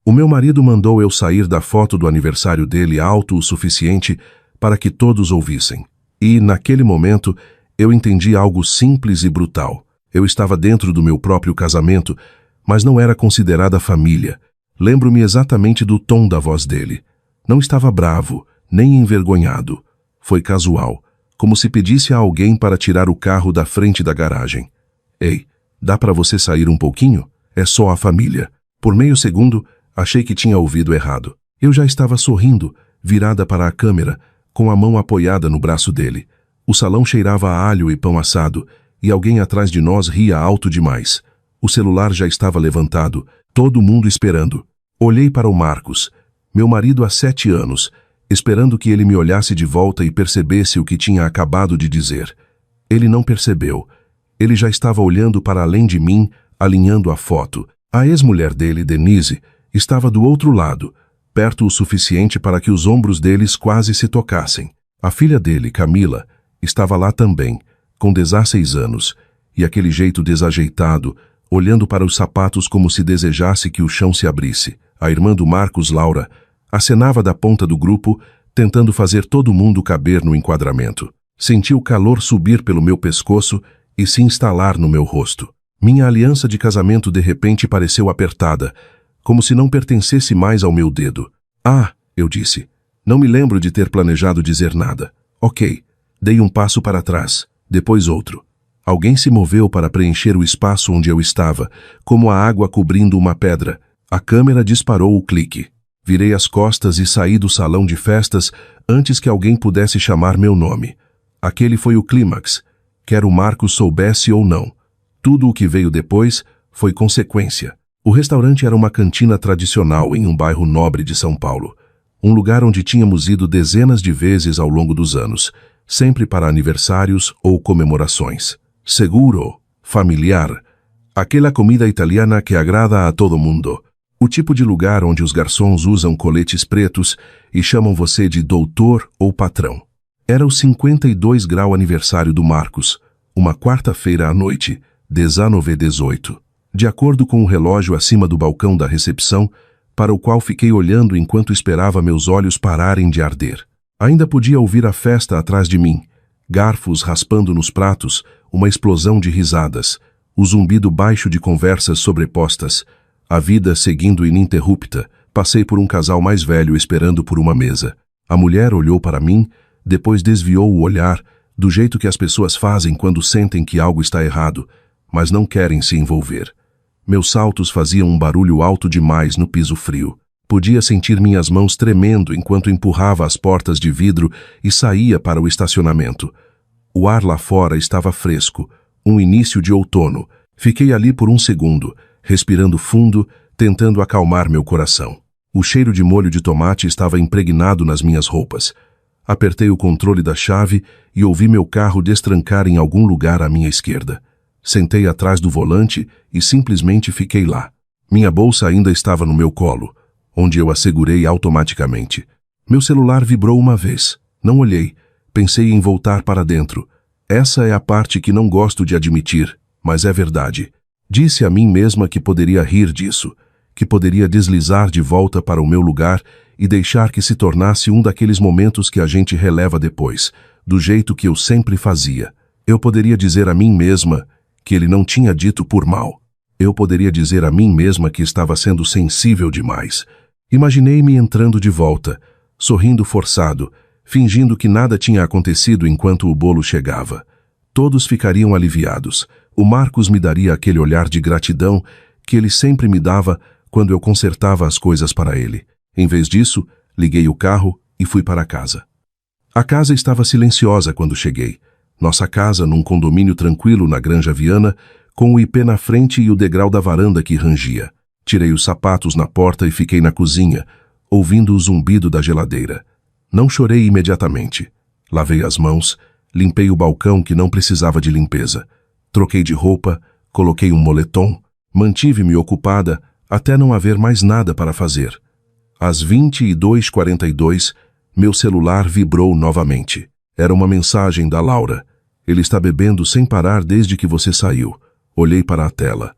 O meu marido mandou eu sair da foto do aniversário dele alto o suficiente para que todos ouvissem. E, naquele momento, eu entendi algo simples e brutal. Eu estava dentro do meu próprio casamento, mas não era considerada família. Lembro-me exatamente do tom da voz dele. Não estava bravo, nem envergonhado. Foi casual, como se pedisse a alguém para tirar o carro da frente da garagem. Ei, dá para você sair um pouquinho? É só a família. Por meio segundo, achei que tinha ouvido errado. Eu já estava sorrindo, virada para a câmera, com a mão apoiada no braço dele. O salão cheirava a alho e pão assado, e alguém atrás de nós ria alto demais. O celular já estava levantado, todo mundo esperando. Olhei para o Marcos, meu marido há 7 anos, esperando que ele me olhasse de volta e percebesse o que tinha acabado de dizer. Ele não percebeu. Ele já estava olhando para além de mim, alinhando a foto. A ex-mulher dele, Denise, estava do outro lado, perto o suficiente para que os ombros deles quase se tocassem. A filha dele, Camila, estava lá também, com 16 anos, e aquele jeito desajeitado, olhando para os sapatos como se desejasse que o chão se abrisse. A irmã do Marcos, Laura, acenava da ponta do grupo, tentando fazer todo mundo caber no enquadramento. Senti o calor subir pelo meu pescoço e se instalar no meu rosto. Minha aliança de casamento de repente pareceu apertada, como se não pertencesse mais ao meu dedo. Ah, eu disse. Não me lembro de ter planejado dizer nada. Ok. Dei um passo para trás, depois outro. Alguém se moveu para preencher o espaço onde eu estava, como a água cobrindo uma pedra. A câmera disparou o clique. Virei as costas e saí do salão de festas antes que alguém pudesse chamar meu nome. Aquele foi o clímax, quer o Marcos soubesse ou não. Tudo o que veio depois foi consequência. O restaurante era uma cantina tradicional em um bairro nobre de São Paulo. Um lugar onde tínhamos ido dezenas de vezes ao longo dos anos, sempre para aniversários ou comemorações. Seguro, familiar, aquela comida italiana que agrada a todo mundo. O tipo de lugar onde os garçons usam coletes pretos e chamam você de doutor ou patrão. Era o 52 grau aniversário do Marcos, uma quarta-feira à noite, 19/18. De acordo com o relógio acima do balcão da recepção, para o qual fiquei olhando enquanto esperava meus olhos pararem de arder. Ainda podia ouvir a festa atrás de mim, garfos raspando nos pratos, uma explosão de risadas, o zumbido baixo de conversas sobrepostas, a vida seguindo ininterrupta. Passei por um casal mais velho esperando por uma mesa. A mulher olhou para mim, depois desviou o olhar, do jeito que as pessoas fazem quando sentem que algo está errado, mas não querem se envolver. Meus saltos faziam um barulho alto demais no piso frio. Podia sentir minhas mãos tremendo enquanto empurrava as portas de vidro e saía para o estacionamento. O ar lá fora estava fresco, um início de outono. Fiquei ali por um segundo, respirando fundo, tentando acalmar meu coração. O cheiro de molho de tomate estava impregnado nas minhas roupas. Apertei o controle da chave e ouvi meu carro destrancar em algum lugar à minha esquerda. Sentei atrás do volante e simplesmente fiquei lá. Minha bolsa ainda estava no meu colo, onde eu a segurei automaticamente. Meu celular vibrou uma vez. Não olhei. Pensei em voltar para dentro. Essa é a parte que não gosto de admitir, mas é verdade. Disse a mim mesma que poderia rir disso, que poderia deslizar de volta para o meu lugar e deixar que se tornasse um daqueles momentos que a gente releva depois, do jeito que eu sempre fazia. Eu poderia dizer a mim mesma que ele não tinha dito por mal. Eu poderia dizer a mim mesma que estava sendo sensível demais. Imaginei-me entrando de volta, sorrindo forçado, fingindo que nada tinha acontecido enquanto o bolo chegava. Todos ficariam aliviados. O Marcos me daria aquele olhar de gratidão que ele sempre me dava quando eu consertava as coisas para ele. Em vez disso, liguei o carro e fui para casa. A casa estava silenciosa quando cheguei. Nossa casa num condomínio tranquilo na Granja Viana, com o IP na frente e o degrau da varanda que rangia. Tirei os sapatos na porta e fiquei na cozinha, ouvindo o zumbido da geladeira. Não chorei imediatamente. Lavei as mãos, limpei o balcão que não precisava de limpeza. Troquei de roupa, coloquei um moletom, mantive-me ocupada até não haver mais nada para fazer. Às 22h42, meu celular vibrou novamente. Era uma mensagem da Laura. Ele está bebendo sem parar desde que você saiu. Olhei para a tela.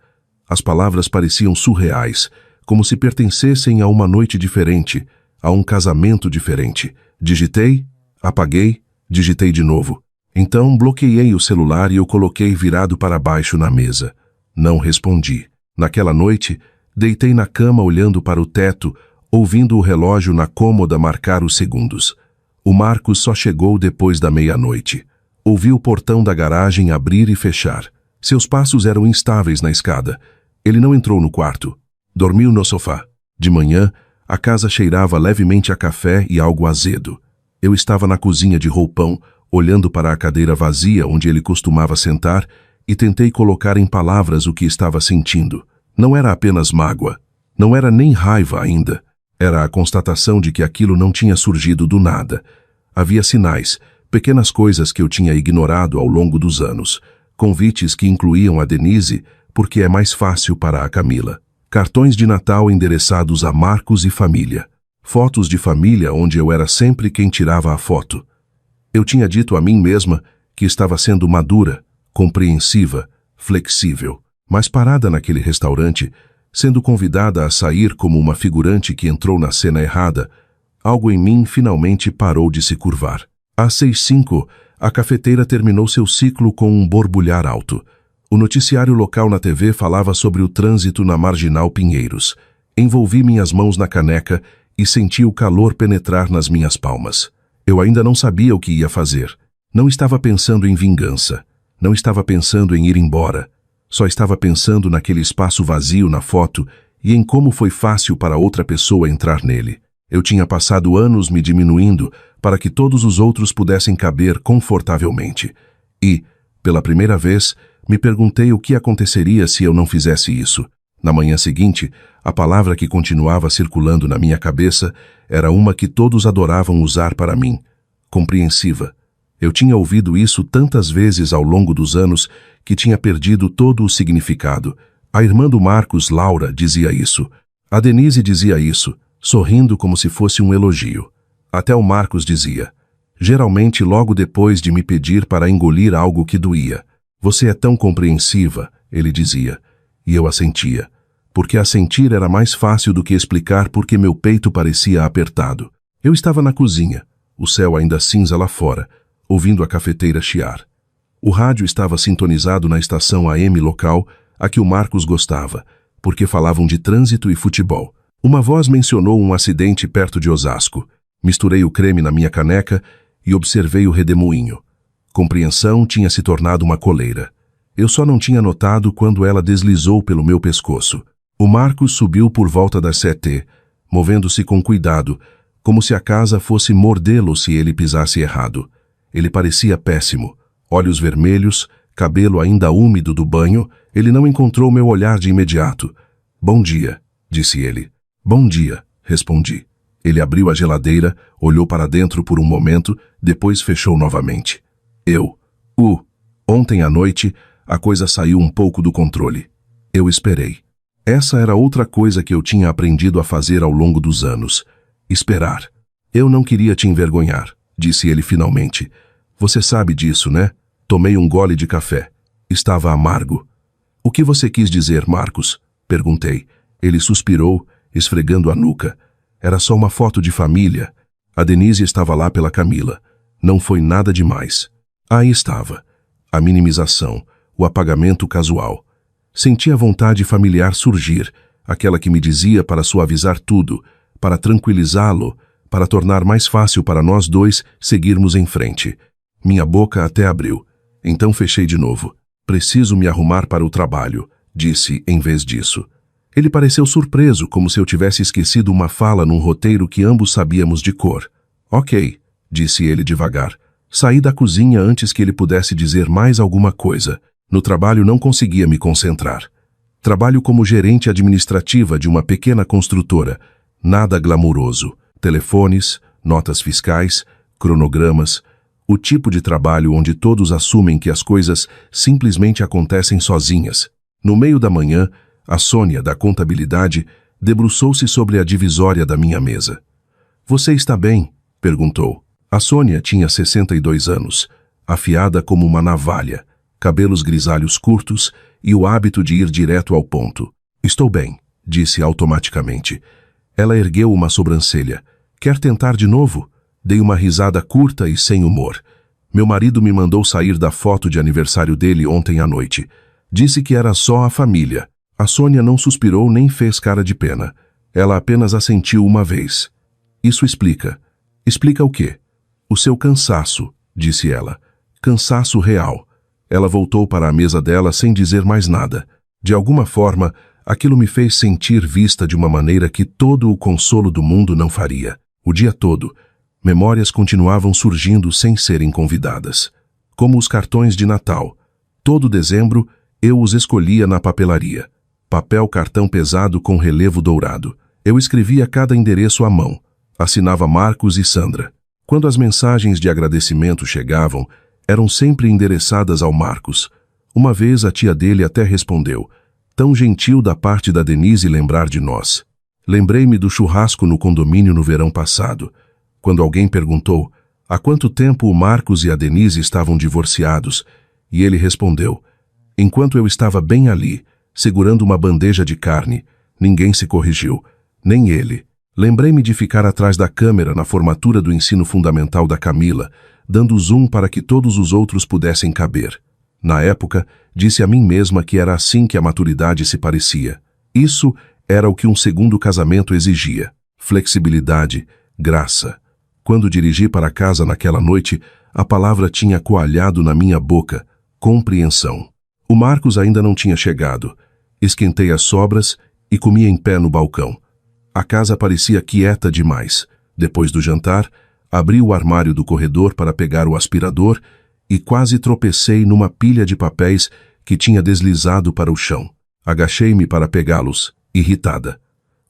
As palavras pareciam surreais, como se pertencessem a uma noite diferente, a um casamento diferente. Digitei, apaguei, digitei de novo. Então bloqueei o celular e o coloquei virado para baixo na mesa. Não respondi. Naquela noite, deitei na cama olhando para o teto, ouvindo o relógio na cômoda marcar os segundos. O Marcos só chegou depois da meia-noite. Ouvi o portão da garagem abrir e fechar. Seus passos eram instáveis na escada. Ele não entrou no quarto. Dormiu no sofá. De manhã, a casa cheirava levemente a café e algo azedo. Eu estava na cozinha de roupão, olhando para a cadeira vazia onde ele costumava sentar, e tentei colocar em palavras o que estava sentindo. Não era apenas mágoa. Não era nem raiva ainda. Era a constatação de que aquilo não tinha surgido do nada. Havia sinais, pequenas coisas que eu tinha ignorado ao longo dos anos. Convites que incluíam a Denise, porque é mais fácil para a Camila. Cartões de Natal endereçados a Marcos e família. Fotos de família onde eu era sempre quem tirava a foto. Eu tinha dito a mim mesma que estava sendo madura, compreensiva, flexível. Mas parada naquele restaurante, sendo convidada a sair como uma figurante que entrou na cena errada, algo em mim finalmente parou de se curvar. Às 6h05, a cafeteira terminou seu ciclo com um borbulhar alto. O noticiário local na TV falava sobre o trânsito na Marginal Pinheiros. Envolvi minhas mãos na caneca e senti o calor penetrar nas minhas palmas. Eu ainda não sabia o que ia fazer. Não estava pensando em vingança. Não estava pensando em ir embora. Só estava pensando naquele espaço vazio na foto e em como foi fácil para outra pessoa entrar nele. Eu tinha passado anos me diminuindo para que todos os outros pudessem caber confortavelmente. E, pela primeira vez, me perguntei o que aconteceria se eu não fizesse isso. Na manhã seguinte, a palavra que continuava circulando na minha cabeça era uma que todos adoravam usar para mim: compreensiva. Eu tinha ouvido isso tantas vezes ao longo dos anos que tinha perdido todo o significado. A irmã do Marcos, Laura, dizia isso. A Denise dizia isso, sorrindo como se fosse um elogio. Até o Marcos dizia, geralmente logo depois de me pedir para engolir algo que doía. Você é tão compreensiva, ele dizia, e eu assentia, porque assentir era mais fácil do que explicar porque meu peito parecia apertado. Eu estava na cozinha, o céu ainda cinza lá fora, ouvindo a cafeteira chiar. O rádio estava sintonizado na estação AM local, a que o Marcos gostava, porque falavam de trânsito e futebol. Uma voz mencionou um acidente perto de Osasco. Misturei o creme na minha caneca e observei o redemoinho. Compreensão tinha se tornado uma coleira. Eu só não tinha notado quando ela deslizou pelo meu pescoço. O Marcos subiu por volta das 7h, movendo-se com cuidado, como se a casa fosse mordê-lo se ele pisasse errado. Ele parecia péssimo. Olhos vermelhos, cabelo ainda úmido do banho, ele não encontrou meu olhar de imediato. Bom dia, disse ele. Bom dia, respondi. Ele abriu a geladeira, olhou para dentro por um momento, depois fechou novamente. Ontem à noite, a coisa saiu um pouco do controle. Eu esperei. Essa era outra coisa que eu tinha aprendido a fazer ao longo dos anos. Esperar. Eu não queria te envergonhar, disse ele finalmente. Você sabe disso, né? Tomei um gole de café. Estava amargo. O que você quis dizer, Marcos? Perguntei. Ele suspirou, esfregando a nuca. Era só uma foto de família. A Denise estava lá pela Camila. Não foi nada demais. Aí estava. A minimização, o apagamento casual. Senti a vontade familiar surgir, aquela que me dizia para suavizar tudo, para tranquilizá-lo, para tornar mais fácil para nós dois seguirmos em frente. Minha boca até abriu. Então fechei de novo. Preciso me arrumar para o trabalho, disse em vez disso. Ele pareceu surpreso, como se eu tivesse esquecido uma fala num roteiro que ambos sabíamos de cor. Ok, disse ele devagar. Saí da cozinha antes que ele pudesse dizer mais alguma coisa. No trabalho não conseguia me concentrar. Trabalho como gerente administrativa de uma pequena construtora. Nada glamuroso. Telefones, notas fiscais, cronogramas. O tipo de trabalho onde todos assumem que as coisas simplesmente acontecem sozinhas. No meio da manhã, a Sônia, da contabilidade, debruçou-se sobre a divisória da minha mesa. Você está bem? Perguntou. A Sônia tinha 62 anos, afiada como uma navalha, cabelos grisalhos curtos e o hábito de ir direto ao ponto. Estou bem, disse automaticamente. Ela ergueu uma sobrancelha. Quer tentar de novo? Dei uma risada curta e sem humor. Meu marido me mandou sair da foto de aniversário dele ontem à noite. Disse que era só a família. A Sônia não suspirou nem fez cara de pena. Ela apenas assentiu uma vez. Isso explica. Explica o quê? O seu cansaço, disse ela. Cansaço real. Ela voltou para a mesa dela sem dizer mais nada. De alguma forma, aquilo me fez sentir vista de uma maneira que todo o consolo do mundo não faria. O dia todo, memórias continuavam surgindo sem serem convidadas. Como os cartões de Natal. Todo dezembro, eu os escolhia na papelaria. Papel cartão pesado com relevo dourado. Eu escrevia cada endereço à mão. Assinava Marcos e Sandra. Quando as mensagens de agradecimento chegavam, eram sempre endereçadas ao Marcos. Uma vez a tia dele até respondeu: tão gentil da parte da Denise lembrar de nós. Lembrei-me do churrasco no condomínio no verão passado, quando alguém perguntou há quanto tempo o Marcos e a Denise estavam divorciados, e ele respondeu: enquanto eu estava bem ali, segurando uma bandeja de carne, ninguém se corrigiu, nem ele. Lembrei-me de ficar atrás da câmera na formatura do ensino fundamental da Camila, dando zoom para que todos os outros pudessem caber. Na época, disse a mim mesma que era assim que a maturidade se parecia. Isso era o que um segundo casamento exigia. Flexibilidade, graça. Quando dirigi para casa naquela noite, a palavra tinha coalhado na minha boca: compreensão. O Marcos ainda não tinha chegado. Esquentei as sobras e comi em pé no balcão. A casa parecia quieta demais. Depois do jantar, abri o armário do corredor para pegar o aspirador e quase tropecei numa pilha de papéis que tinha deslizado para o chão. Agachei-me para pegá-los, irritada.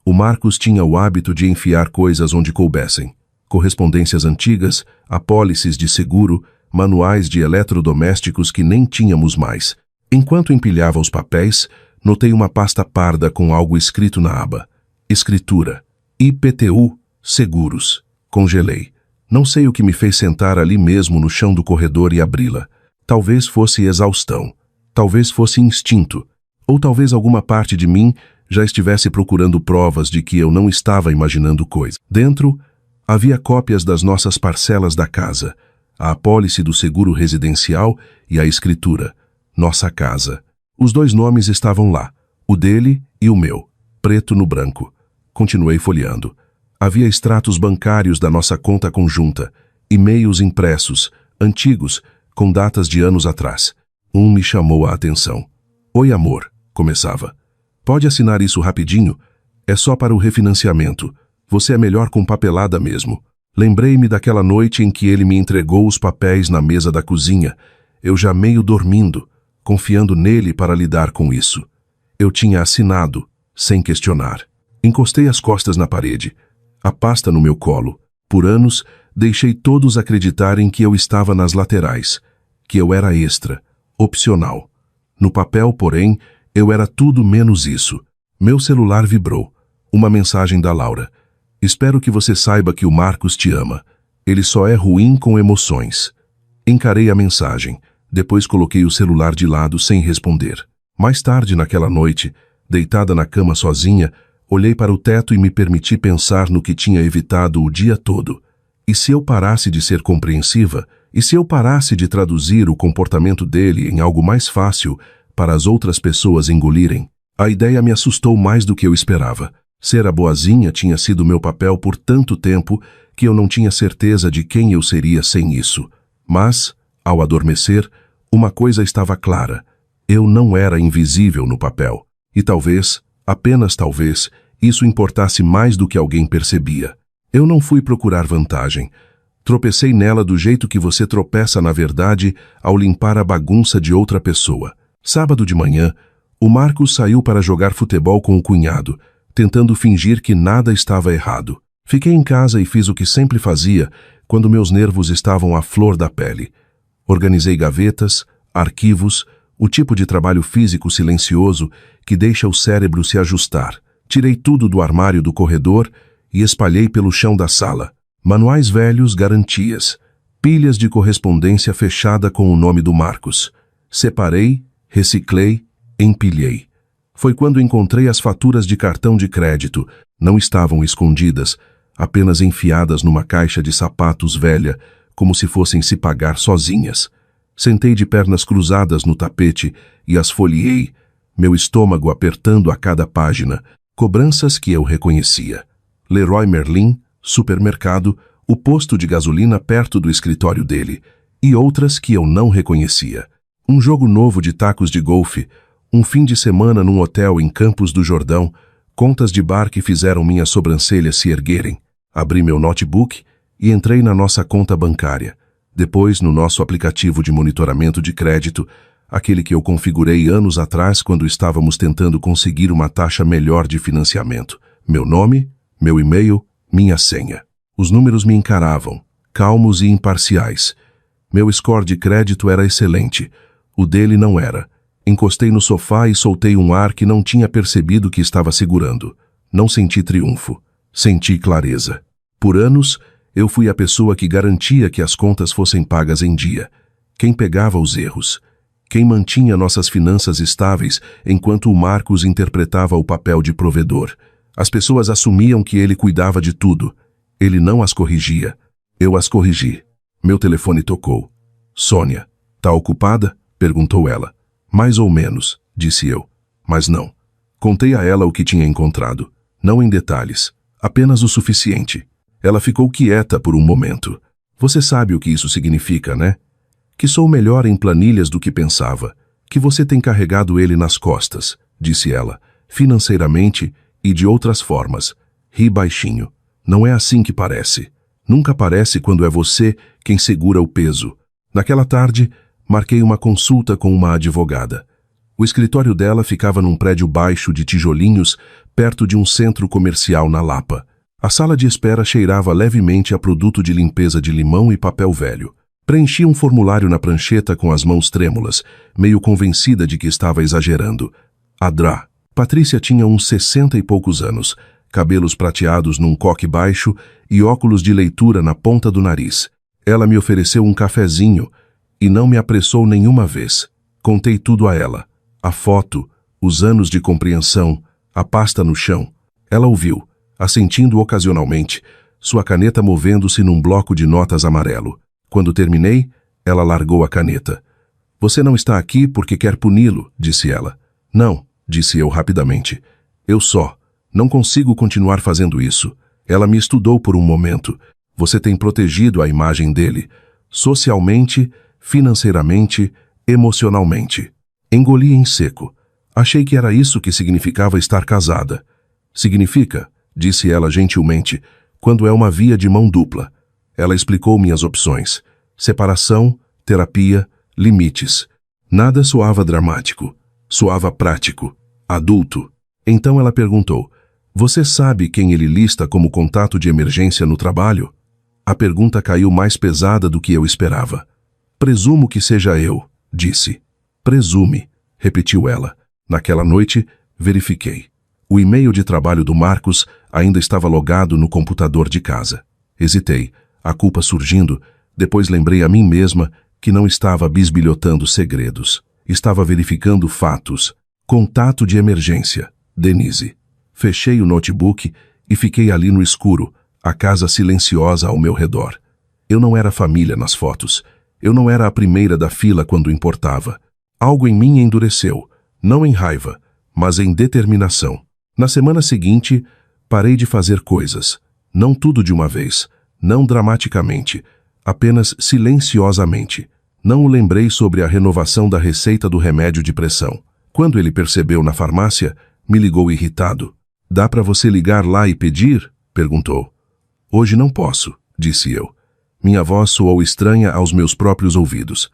O Marcos tinha o hábito de enfiar coisas onde coubessem. Correspondências antigas, apólices de seguro, manuais de eletrodomésticos que nem tínhamos mais. Enquanto empilhava os papéis, notei uma pasta parda com algo escrito na aba. Escritura. IPTU, seguros. Congelei. Não sei o que me fez sentar ali mesmo no chão do corredor e abri-la. Talvez fosse exaustão. Talvez fosse instinto. Ou talvez alguma parte de mim já estivesse procurando provas de que eu não estava imaginando coisas. Dentro, havia cópias das nossas parcelas da casa, a apólice do seguro residencial e a escritura. Nossa casa. Os dois nomes estavam lá, o dele e o meu, preto no branco. Continuei folheando. Havia extratos bancários da nossa conta conjunta, e-mails impressos, antigos, com datas de anos atrás. Um me chamou a atenção. Oi, amor, começava. Pode assinar isso rapidinho? É só para o refinanciamento. Você é melhor com papelada mesmo. Lembrei-me daquela noite em que ele me entregou os papéis na mesa da cozinha, eu já meio dormindo, confiando nele para lidar com isso. Eu tinha assinado, sem questionar. Encostei as costas na parede, a pasta no meu colo. Por anos, deixei todos acreditarem que eu estava nas laterais, que eu era extra, opcional. No papel, porém, eu era tudo menos isso. Meu celular vibrou. Uma mensagem da Laura. Espero que você saiba que o Marcos te ama. Ele só é ruim com emoções. Encarei a mensagem. Depois coloquei o celular de lado sem responder. Mais tarde naquela noite, deitada na cama sozinha, olhei para o teto e me permiti pensar no que tinha evitado o dia todo. E se eu parasse de ser compreensiva? E se eu parasse de traduzir o comportamento dele em algo mais fácil para as outras pessoas engolirem? A ideia me assustou mais do que eu esperava. Ser a boazinha tinha sido meu papel por tanto tempo que eu não tinha certeza de quem eu seria sem isso. Mas, ao adormecer, uma coisa estava clara. Eu não era invisível no papel. E talvez, apenas talvez, isso importasse mais do que alguém percebia. Eu não fui procurar vantagem. Tropecei nela do jeito que você tropeça na verdade ao limpar a bagunça de outra pessoa. Sábado de manhã, o Marcos saiu para jogar futebol com o cunhado, tentando fingir que nada estava errado. Fiquei em casa e fiz o que sempre fazia quando meus nervos estavam à flor da pele. Organizei gavetas, arquivos, o tipo de trabalho físico silencioso que deixa o cérebro se ajustar. Tirei tudo do armário do corredor e espalhei pelo chão da sala. Manuais velhos, garantias, pilhas de correspondência fechada com o nome do Marcos. Separei, reciclei, empilhei. Foi quando encontrei as faturas de cartão de crédito. Não estavam escondidas, apenas enfiadas numa caixa de sapatos velha, como se fossem se pagar sozinhas. Sentei de pernas cruzadas no tapete e as folheei, meu estômago apertando a cada página. Cobranças que eu reconhecia. Leroy Merlin, supermercado, o posto de gasolina perto do escritório dele, e outras que eu não reconhecia. Um jogo novo de tacos de golfe, um fim de semana num hotel em Campos do Jordão, contas de bar que fizeram minhas sobrancelhas se erguerem. Abri meu notebook e entrei na nossa conta bancária. Depois, no nosso aplicativo de monitoramento de crédito, aquele que eu configurei anos atrás quando estávamos tentando conseguir uma taxa melhor de financiamento. Meu nome, meu e-mail, minha senha. Os números me encaravam, calmos e imparciais. Meu score de crédito era excelente. O dele não era. Encostei no sofá e soltei um ar que não tinha percebido que estava segurando. Não senti triunfo. Senti clareza. Por anos, eu fui a pessoa que garantia que as contas fossem pagas em dia. Quem pegava os erros. Quem mantinha nossas finanças estáveis enquanto o Marcos interpretava o papel de provedor. As pessoas assumiam que ele cuidava de tudo. Ele não as corrigia. Eu as corrigi. Meu telefone tocou. Sônia, tá ocupada? Perguntou ela. Mais ou menos, disse eu. Mas não. Contei a ela o que tinha encontrado. Não em detalhes. Apenas o suficiente. Ela ficou quieta por um momento. Você sabe o que isso significa, né? Que sou melhor em planilhas do que pensava. Que você tem carregado ele nas costas, disse ela, financeiramente e de outras formas. Ri baixinho. Não é assim que parece. Nunca parece quando é você quem segura o peso. Naquela tarde, marquei uma consulta com uma advogada. O escritório dela ficava num prédio baixo de tijolinhos, perto de um centro comercial na Lapa. A sala de espera cheirava levemente a produto de limpeza de limão e papel velho. Preenchi um formulário na prancheta com as mãos trêmulas, meio convencida de que estava exagerando. Adrá. Patrícia tinha uns 60 e poucos anos, cabelos prateados num coque baixo e óculos de leitura na ponta do nariz. Ela me ofereceu um cafezinho e não me apressou nenhuma vez. Contei tudo a ela. A foto, os anos de compreensão, a pasta no chão. Ela ouviu, assentindo ocasionalmente, sua caneta movendo-se num bloco de notas amarelo. Quando terminei, ela largou a caneta. Você não está aqui porque quer puni-lo, disse ela. Não, disse eu rapidamente. Eu só. Não consigo continuar fazendo isso. Ela me estudou por um momento. Você tem protegido a imagem dele. Socialmente, financeiramente, emocionalmente. Engoli em seco. Achei que era isso que significava estar casada. Significa, disse ela gentilmente, quando é uma via de mão dupla. Ela explicou minhas opções. Separação, terapia, limites. Nada soava dramático. Soava prático. Adulto. Então ela perguntou, você sabe quem ele lista como contato de emergência no trabalho? A pergunta caiu mais pesada do que eu esperava. Presumo que seja eu, disse. Presume, repetiu ela. Naquela noite, verifiquei. O e-mail de trabalho do Marcos ainda estava logado no computador de casa. Hesitei, a culpa surgindo, depois lembrei a mim mesma que não estava bisbilhotando segredos. Estava verificando fatos. Contato de emergência. Denise. Fechei o notebook e fiquei ali no escuro, a casa silenciosa ao meu redor. Eu não era família nas fotos. Eu não era a primeira da fila quando importava. Algo em mim endureceu, não em raiva, mas em determinação. Na semana seguinte, parei de fazer coisas. Não tudo de uma vez, não dramaticamente, apenas silenciosamente. Não o lembrei sobre a renovação da receita do remédio de pressão. Quando ele percebeu na farmácia, me ligou irritado. Dá para você ligar lá e pedir? Perguntou. Hoje não posso, disse eu. Minha voz soou estranha aos meus próprios ouvidos.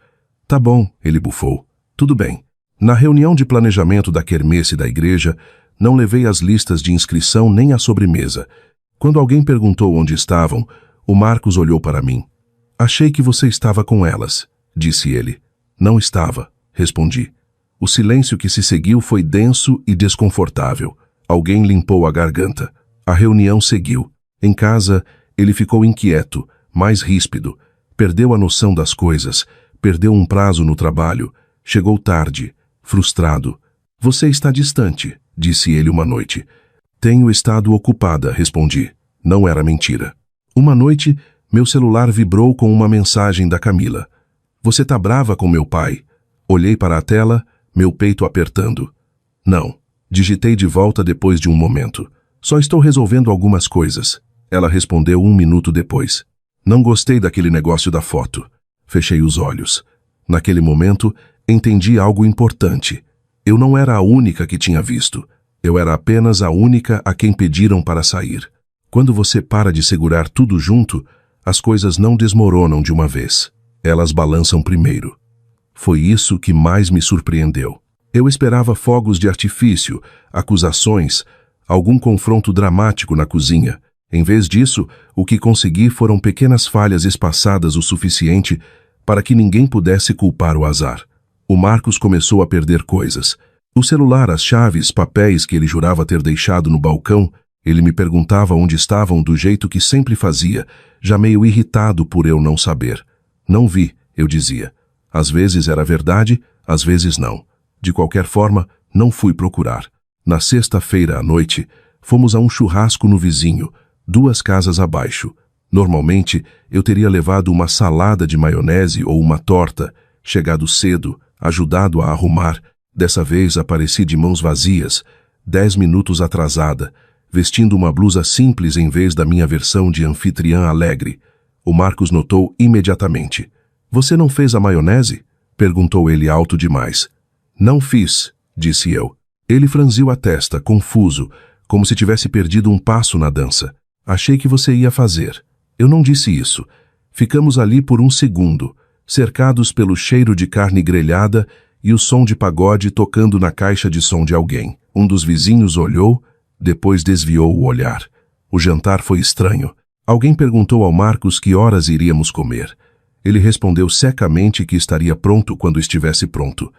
Tá bom, ele bufou. Tudo bem. Na reunião de planejamento da quermesse da igreja, não levei as listas de inscrição nem a sobremesa. Quando alguém perguntou onde estavam, o Marcos olhou para mim. Achei que você estava com elas, disse ele. Não estava, respondi. O silêncio que se seguiu foi denso e desconfortável. Alguém limpou a garganta. A reunião seguiu. Em casa, ele ficou inquieto, mais ríspido. Perdeu a noção das coisas. Perdeu um prazo no trabalho. Chegou tarde, frustrado. Você está distante, disse ele uma noite. Tenho estado ocupada, respondi. Não era mentira. Uma noite, meu celular vibrou com uma mensagem da Camila. Você tá brava com meu pai? Olhei para a tela, meu peito apertando. Não. Digitei de volta depois de um momento. Só estou resolvendo algumas coisas. Ela respondeu 1 minuto depois. Não gostei daquele negócio da foto. Fechei os olhos. Naquele momento, entendi algo importante. Eu não era a única que tinha visto. Eu era apenas a única a quem pediram para sair. Quando você para de segurar tudo junto, as coisas não desmoronam de uma vez. Elas balançam primeiro. Foi isso que mais me surpreendeu. Eu esperava fogos de artifício, acusações, algum confronto dramático na cozinha. Em vez disso, o que consegui foram pequenas falhas espaçadas o suficiente para que ninguém pudesse culpar o azar. O Marcos começou a perder coisas. O celular, as chaves, papéis que ele jurava ter deixado no balcão. Ele me perguntava onde estavam do jeito que sempre fazia, já meio irritado por eu não saber. Não vi, eu dizia. Às vezes era verdade, às vezes não. De qualquer forma, não fui procurar. Na sexta-feira à noite, fomos a um churrasco no vizinho, 2 casas abaixo. Normalmente, eu teria levado uma salada de maionese ou uma torta, chegado cedo, ajudado a arrumar. Dessa vez apareci de mãos vazias, 10 minutos atrasada, vestindo uma blusa simples em vez da minha versão de anfitriã alegre. O Marcos notou imediatamente. Você não fez a maionese? Perguntou ele alto demais. Não fiz, disse eu. Ele franziu a testa, confuso, como se tivesse perdido um passo na dança. Achei que você ia fazer. Eu não disse isso. Ficamos ali por 1 segundo, cercados pelo cheiro de carne grelhada e o som de pagode tocando na caixa de som de alguém. Um dos vizinhos olhou, depois desviou o olhar. O jantar foi estranho. Alguém perguntou ao Marcos que horas iríamos comer. Ele respondeu secamente que estaria pronto quando estivesse pronto.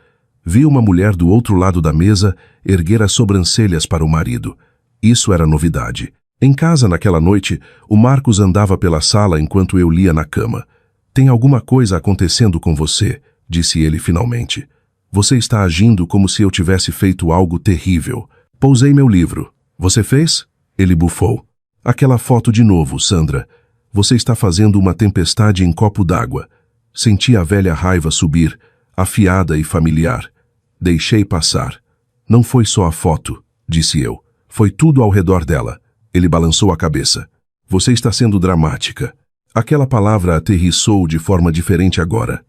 Vi uma mulher do outro lado da mesa erguer as sobrancelhas para o marido. Isso era novidade. Em casa, naquela noite, o Marcos andava pela sala enquanto eu lia na cama. Tem alguma coisa acontecendo com você, disse ele finalmente. Você está agindo como se eu tivesse feito algo terrível. Pousei meu livro. Você fez? Ele bufou. Aquela foto de novo, Sandra. Você está fazendo uma tempestade em copo d'água. Senti a velha raiva subir, afiada e familiar. Deixei passar. Não foi só a foto, disse eu. Foi tudo ao redor dela. Ele balançou a cabeça. Você está sendo dramática. Aquela palavra aterrissou de forma diferente agora.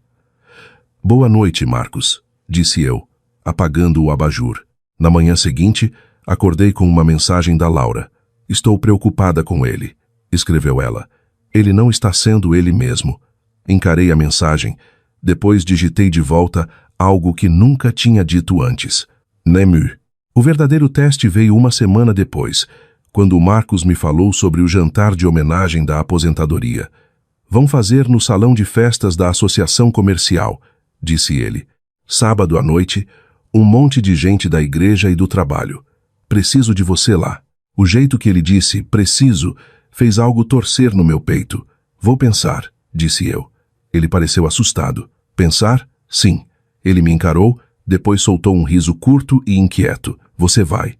Boa noite, Marcos, disse eu, apagando o abajur. Na manhã seguinte, acordei com uma mensagem da Laura. Estou preocupada com ele, escreveu ela. Ele não está sendo ele mesmo. Encarei a mensagem. Depois digitei de volta algo que nunca tinha dito antes. Nemu. O verdadeiro teste veio 1 semana depois, quando o Marcos me falou sobre o jantar de homenagem da aposentadoria. Vão fazer no salão de festas da Associação Comercial, disse ele. Sábado à noite, um monte de gente da igreja e do trabalho. Preciso de você lá. O jeito que ele disse, preciso, fez algo torcer no meu peito. Vou pensar, disse eu. Ele pareceu assustado. Pensar? Sim. Ele me encarou, depois soltou um riso curto e inquieto. Você vai.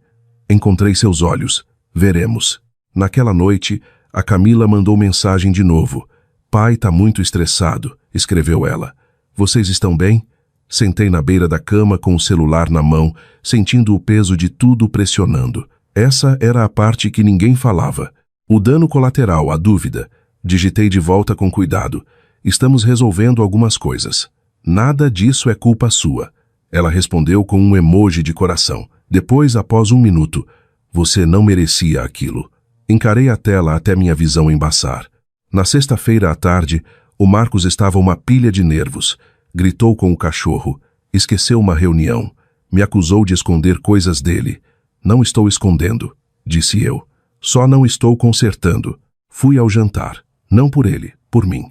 Encontrei seus olhos. Veremos. Naquela noite, a Camila mandou mensagem de novo. Pai tá muito estressado, escreveu ela. Vocês estão bem? Sentei na beira da cama com o celular na mão, sentindo o peso de tudo pressionando. Essa era a parte que ninguém falava. O dano colateral, a dúvida. Digitei de volta com cuidado. Estamos resolvendo algumas coisas. Nada disso é culpa sua. Ela respondeu com um emoji de coração. Depois, após 1 minuto, você não merecia aquilo. Encarei a tela até minha visão embaçar. Na sexta-feira à tarde, o Marcos estava uma pilha de nervos. Gritou com o cachorro. Esqueceu uma reunião. Me acusou de esconder coisas dele. Não estou escondendo, disse eu. Só não estou consertando. Fui ao jantar. Não por ele, por mim.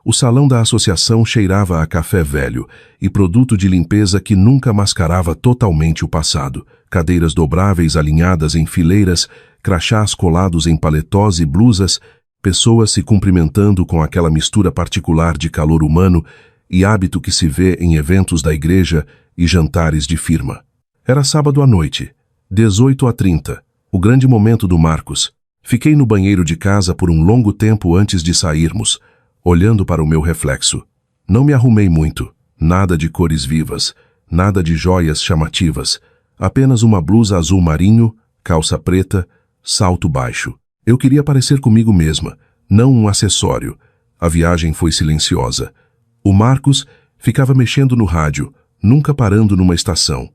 O salão da associação cheirava a café velho e produto de limpeza que nunca mascarava totalmente o passado. Cadeiras dobráveis alinhadas em fileiras, crachás colados em paletós e blusas, pessoas se cumprimentando com aquela mistura particular de calor humano e hábito que se vê em eventos da igreja e jantares de firma. Era sábado à noite, 18h30, o grande momento do Marcos. Fiquei no banheiro de casa por um longo tempo antes de sairmos, olhando para o meu reflexo. Não me arrumei muito, nada de cores vivas, nada de joias chamativas, apenas uma blusa azul marinho, calça preta, salto baixo. Eu queria parecer comigo mesma, não um acessório. A viagem foi silenciosa. O Marcos ficava mexendo no rádio, nunca parando numa estação.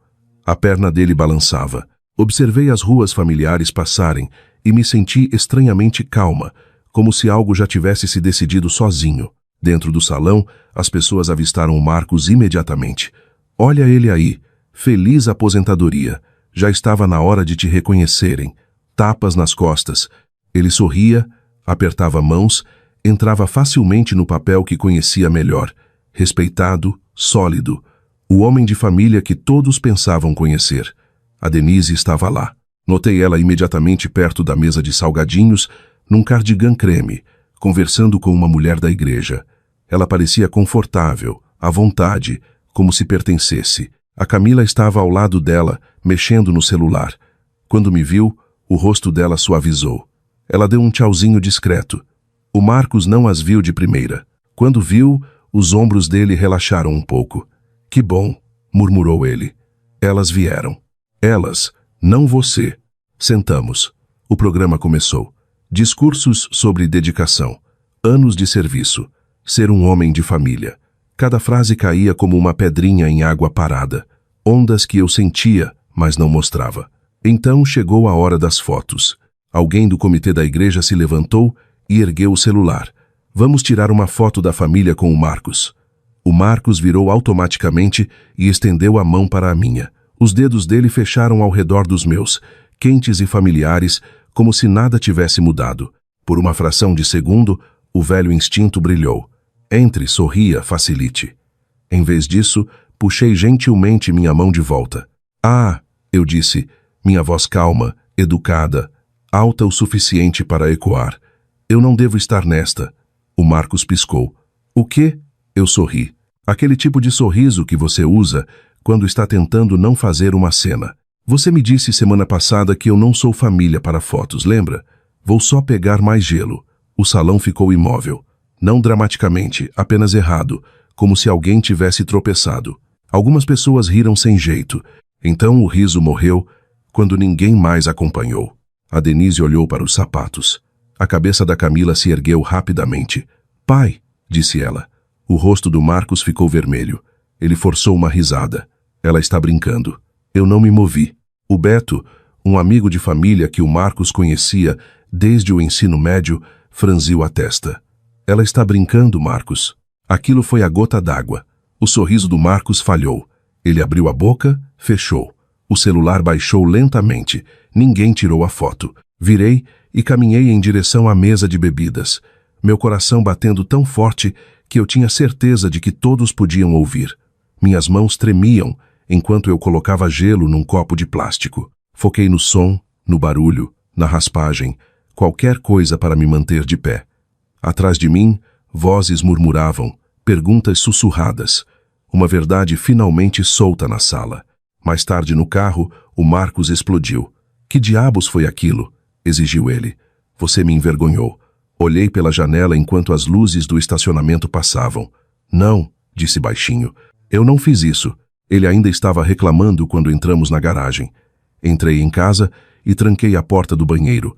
A perna dele balançava. Observei as ruas familiares passarem e me senti estranhamente calma, como se algo já tivesse se decidido sozinho. Dentro do salão, as pessoas avistaram o Marcos imediatamente. Olha ele aí, feliz aposentadoria. Já estava na hora de te reconhecerem. Tapas nas costas. Ele sorria, apertava mãos, entrava facilmente no papel que conhecia melhor. Respeitado, sólido. O homem de família que todos pensavam conhecer. A Denise estava lá. Notei ela imediatamente perto da mesa de salgadinhos, num cardigan creme, conversando com uma mulher da igreja. Ela parecia confortável, à vontade, como se pertencesse. A Camila estava ao lado dela, mexendo no celular. Quando me viu, o rosto dela suavizou. Ela deu um tchauzinho discreto. O Marcos não as viu de primeira. Quando viu, os ombros dele relaxaram um pouco. Que bom, murmurou ele. Elas vieram. Elas, não você. Sentamos. O programa começou. Discursos sobre dedicação. Anos de serviço. Ser um homem de família. Cada frase caía como uma pedrinha em água parada. Ondas que eu sentia, mas não mostrava. Então chegou a hora das fotos. Alguém do comitê da igreja se levantou e ergueu o celular. Vamos tirar uma foto da família com o Marcos. O Marcos virou automaticamente e estendeu a mão para a minha. Os dedos dele fecharam ao redor dos meus, quentes e familiares, como se nada tivesse mudado. Por uma fração de segundo, o velho instinto brilhou. Entre, sorria, facilite. Em vez disso, puxei gentilmente minha mão de volta. Ah, eu disse, minha voz calma, educada, alta o suficiente para ecoar. Eu não devo estar nesta. O Marcos piscou. O quê? Eu sorri. Aquele tipo de sorriso que você usa quando está tentando não fazer uma cena. Você me disse semana passada que eu não sou família para fotos, lembra? Vou só pegar mais gelo. O salão ficou imóvel. Não dramaticamente, apenas errado, como se alguém tivesse tropeçado. Algumas pessoas riram sem jeito. Então o riso morreu quando ninguém mais acompanhou. A Denise olhou para os sapatos. A cabeça da Camila se ergueu rapidamente. Pai, disse ela. O rosto do Marcos ficou vermelho. Ele forçou uma risada. Ela está brincando. Eu não me movi. O Beto, um amigo de família que o Marcos conhecia desde o ensino médio, franziu a testa. Ela está brincando, Marcos. Aquilo foi a gota d'água. O sorriso do Marcos falhou. Ele abriu a boca, fechou. O celular baixou lentamente. Ninguém tirou a foto. Virei e caminhei em direção à mesa de bebidas. Meu coração batendo tão forte que eu tinha certeza de que todos podiam ouvir. Minhas mãos tremiam enquanto eu colocava gelo num copo de plástico. Foquei no som, no barulho, na raspagem, qualquer coisa para me manter de pé. Atrás de mim, vozes murmuravam, perguntas sussurradas. Uma verdade finalmente solta na sala. Mais tarde no carro, o Marcos explodiu. Que diabos foi aquilo? Exigiu ele. Você me envergonhou. Olhei pela janela enquanto as luzes do estacionamento passavam. Não, disse baixinho. Eu não fiz isso. Ele ainda estava reclamando quando entramos na garagem. Entrei em casa e tranquei a porta do banheiro,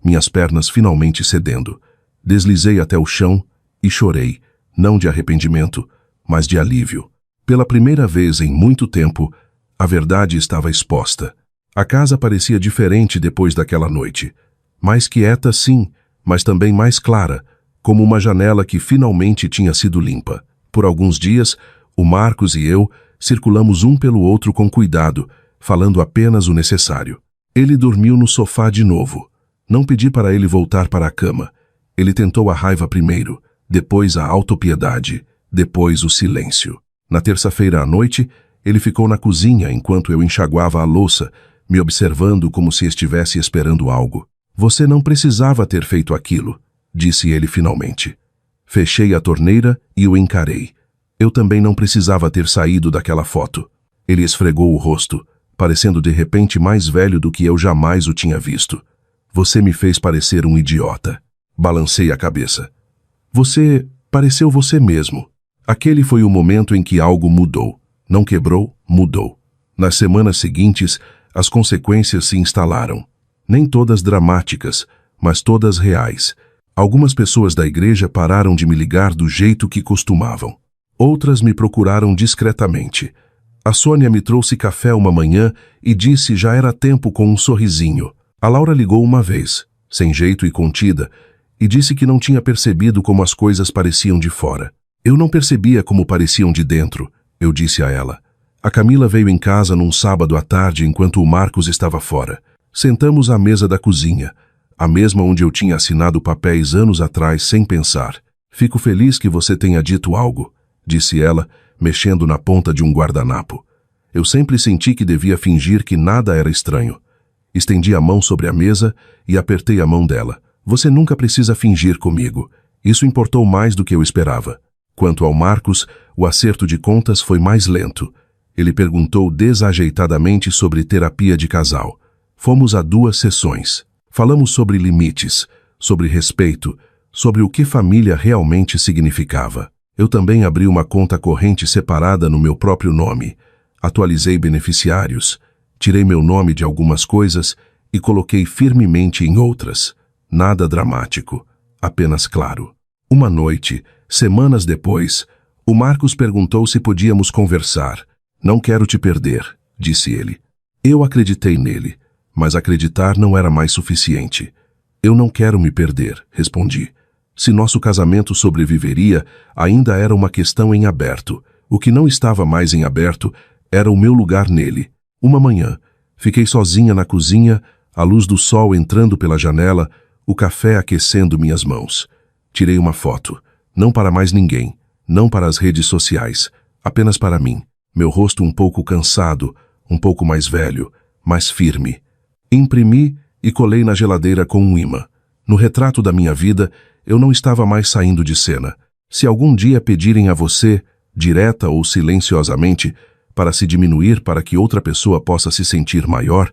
minhas pernas finalmente cedendo. Deslizei até o chão e chorei, não de arrependimento, mas de alívio. Pela primeira vez em muito tempo, a verdade estava exposta. A casa parecia diferente depois daquela noite. Mais quieta, sim, mas também mais clara, como uma janela que finalmente tinha sido limpa. Por alguns dias, o Marcos e eu circulamos um pelo outro com cuidado, falando apenas o necessário. Ele dormiu no sofá de novo. Não pedi para ele voltar para a cama. Ele tentou a raiva primeiro, depois a autopiedade, depois o silêncio. Na terça-feira à noite, ele ficou na cozinha enquanto eu enxaguava a louça, me observando como se estivesse esperando algo. Você não precisava ter feito aquilo, disse ele finalmente. Fechei a torneira e o encarei. Eu também não precisava ter saído daquela foto. Ele esfregou o rosto. parecendo de repente mais velho do que eu jamais o tinha visto. Você me fez parecer um idiota. Balancei a cabeça. Você pareceu você mesmo. Aquele foi o momento em que algo mudou. Não quebrou, mudou. Nas semanas seguintes, as consequências se instalaram. Nem todas dramáticas, mas todas reais. Algumas pessoas da igreja pararam de me ligar do jeito que costumavam. Outras me procuraram discretamente. A Sônia me trouxe café uma manhã e disse já era tempo com um sorrisinho. A Laura ligou uma vez, sem jeito e contida, e disse que não tinha percebido como as coisas pareciam de fora. Eu não percebia como pareciam de dentro, eu disse a ela. A Camila veio em casa num sábado à tarde enquanto o Marcos estava fora. Sentamos à mesa da cozinha, a mesma onde eu tinha assinado papéis anos atrás sem pensar. Fico feliz que você tenha dito algo, disse ela, mexendo na ponta de um guardanapo. Eu sempre senti que devia fingir que nada era estranho. Estendi a mão sobre a mesa e apertei a mão dela. Você nunca precisa fingir comigo. Isso importou mais do que eu esperava. Quanto ao Marcos, o acerto de contas foi mais lento. Ele perguntou desajeitadamente sobre terapia de casal. Fomos a 2 sessões. Falamos sobre limites, sobre respeito, sobre o que família realmente significava. Eu também abri uma conta corrente separada no meu próprio nome. Atualizei beneficiários, tirei meu nome de algumas coisas e coloquei firmemente em outras. Nada dramático, apenas claro. Uma noite, semanas depois, o Marcos perguntou se podíamos conversar. Não quero te perder, disse ele. Eu acreditei nele, mas acreditar não era mais suficiente. Eu não quero me perder, respondi. Se nosso casamento sobreviveria, ainda era uma questão em aberto. O que não estava mais em aberto era o meu lugar nele. Uma manhã, fiquei sozinha na cozinha, a luz do sol entrando pela janela, o café aquecendo minhas mãos. Tirei uma foto, não para mais ninguém, não para as redes sociais, apenas para mim. Meu rosto um pouco cansado, um pouco mais velho, mais firme. Imprimi e colei na geladeira com um imã. No retrato da minha vida, eu não estava mais saindo de cena. Se algum dia pedirem a você, direta ou silenciosamente, para se diminuir para que outra pessoa possa se sentir maior,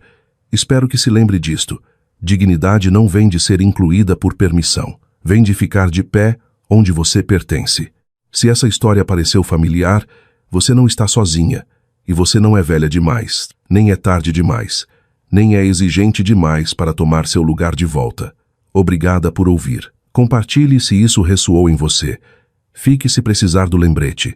espero que se lembre disto. Dignidade não vem de ser incluída por permissão. Vem de ficar de pé onde você pertence. Se essa história pareceu familiar, você não está sozinha, e você não é velha demais, nem é tarde demais, nem é exigente demais para tomar seu lugar de volta. Obrigada por ouvir. Compartilhe se isso ressoou em você. Fique se precisar do lembrete.